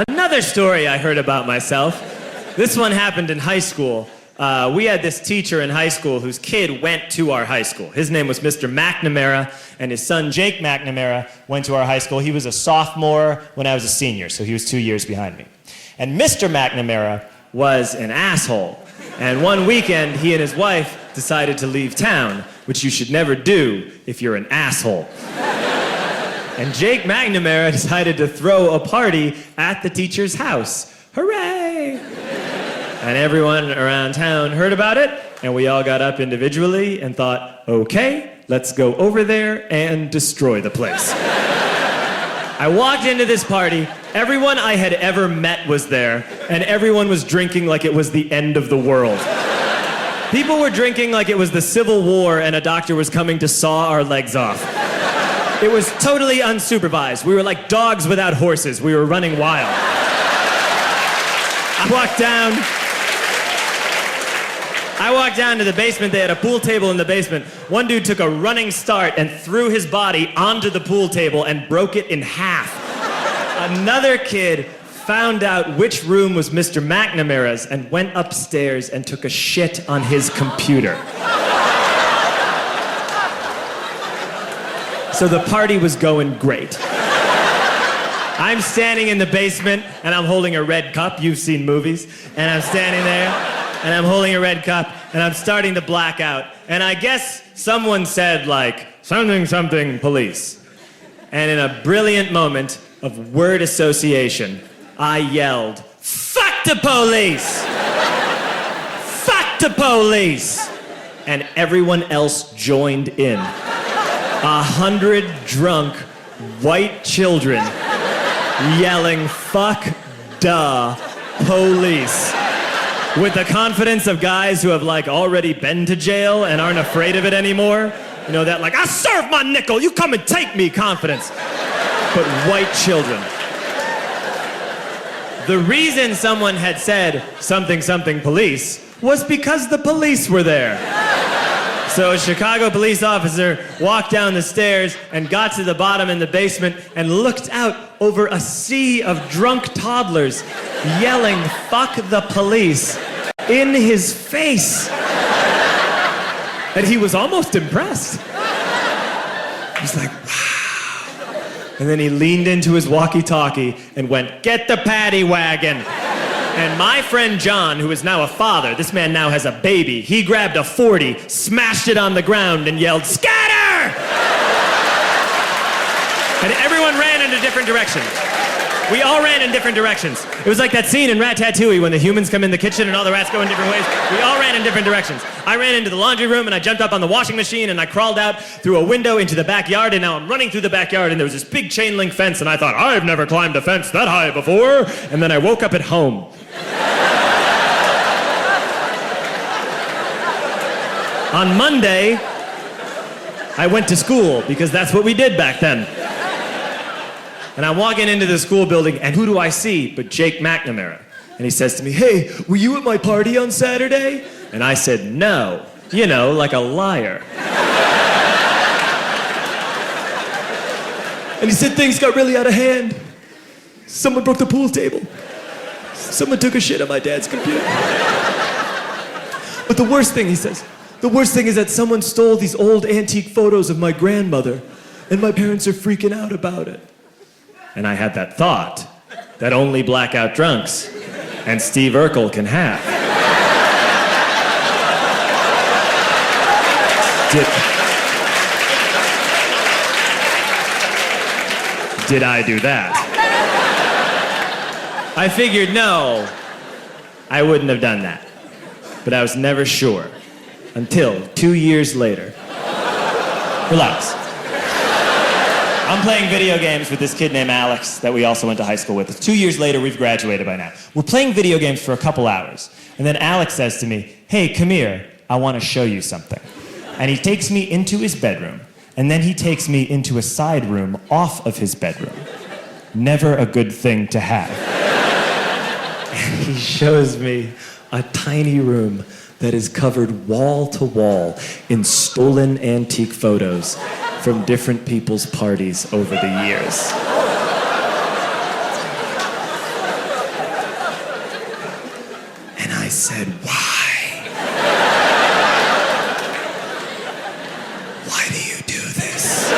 Another story I heard about myself. This one happened in high school. We had this teacher in high school whose kid went to our high school. His name was Mr. McNamara, and his son Jake McNamara went to our high school. He was a sophomore when I was a senior, so he was 2 years behind me. And Mr. McNamara was an asshole. And one weekend, he and his wife decided to leave town, which you should never do if you're an asshole. And Jake McNamara decided to throw a party at the teacher's house. Hooray! And everyone around town heard about it, and we all got up individually and thought, okay, let's go over there and destroy the place. I walked into this party, everyone I had ever met was there, and everyone was drinking like it was the end of the world. People were drinking like it was the Civil War and a doctor was coming to saw our legs off. It was totally unsupervised. We were like dogs without horses. We were running wild. I walked down to the basement. They had a pool table in the basement. One dude took a running start and threw his body onto the pool table and broke it in half. Another kid found out which room was Mr. McNamara's and went upstairs and took a shit on his computer. So the party was going great. I'm standing in the basement and I'm holding a red cup. You've seen movies. And I'm standing there and I'm holding a red cup and I'm starting to black out. And I guess someone said like, something, something, police. And in a brilliant moment of word association, I yelled, fuck the police! Fuck the police! And everyone else joined in. 100 drunk white children yelling, fuck the police. With the confidence of guys who have like already been to jail and aren't afraid of it anymore. You know, that like, I serve my nickel, you come and take me confidence. But white children. The reason someone had said something, something police was because the police were there. So a Chicago police officer walked down the stairs and got to the bottom in the basement and looked out over a sea of drunk toddlers yelling, fuck the police, in his face. And he was almost impressed. He was like, wow. And then he leaned into his walkie-talkie and went, get the paddy wagon. And my friend John, who is now a father, this man now has a baby, he grabbed a 40, smashed it on the ground, and yelled, scatter! And everyone ran in a different direction. We all ran in different directions. It was like that scene in Ratatouille when the humans come in the kitchen and all the rats go in different ways. We all ran in different directions. I ran into the laundry room and I jumped up on the washing machine and I crawled out through a window into the backyard, and now I'm running through the backyard and there was this big chain link fence and I thought, I've never climbed a fence that high before. And then I woke up at home. On Monday, I went to school because that's what we did back then. And I'm walking into the school building, and who do I see but Jake McNamara? And he says to me, hey, were you at my party on Saturday? And I said, no. You know, like a liar. And he said, things got really out of hand. Someone broke the pool table. Someone took a shit on my dad's computer. But the worst thing, he says, the worst thing is that someone stole these old antique photos of my grandmother, and my parents are freaking out about it. And I had that thought that only blackout drunks and Steve Urkel can have. Did I do that? I figured, no, I wouldn't have done that. But I was never sure until 2 years later. Relax. I'm playing video games with this kid named Alex that we also went to high school with. 2 years later, we've graduated by now. We're playing video games for a couple hours. And then Alex says to me, hey, come here, I want to show you something. And he takes me into his bedroom. And then he takes me into a side room off of his bedroom. Never a good thing to have. And he shows me a tiny room that is covered wall to wall in stolen antique photos from different people's parties over the years. said, "Why? Why do you do this?"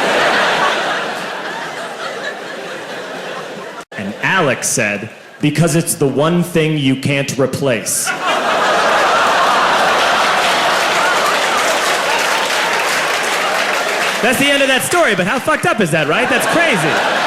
And Alex said, "Because it's the one thing you can't replace." That's the end of that story, but how fucked up is that, right? That's crazy.